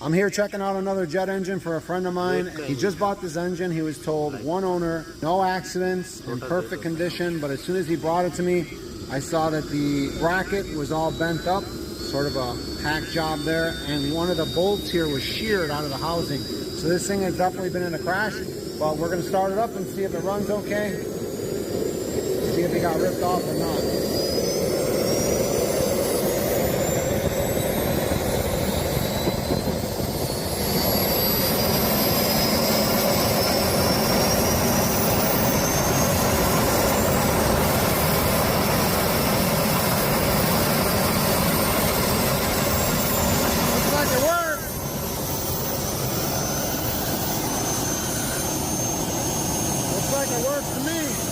I'm here checking out another jet engine for a friend of mine. He just bought this engine. He was told one owner, no accidents, in perfect condition. But as soon as he brought it to me, I saw that the bracket was all bent up, sort of a hack job there. And one of the bolts here was sheared out of the housing. So this thing has definitely been in a crash. But we're going to start it up and see if it runs okay. See if it got ripped off or not. Like it works for me.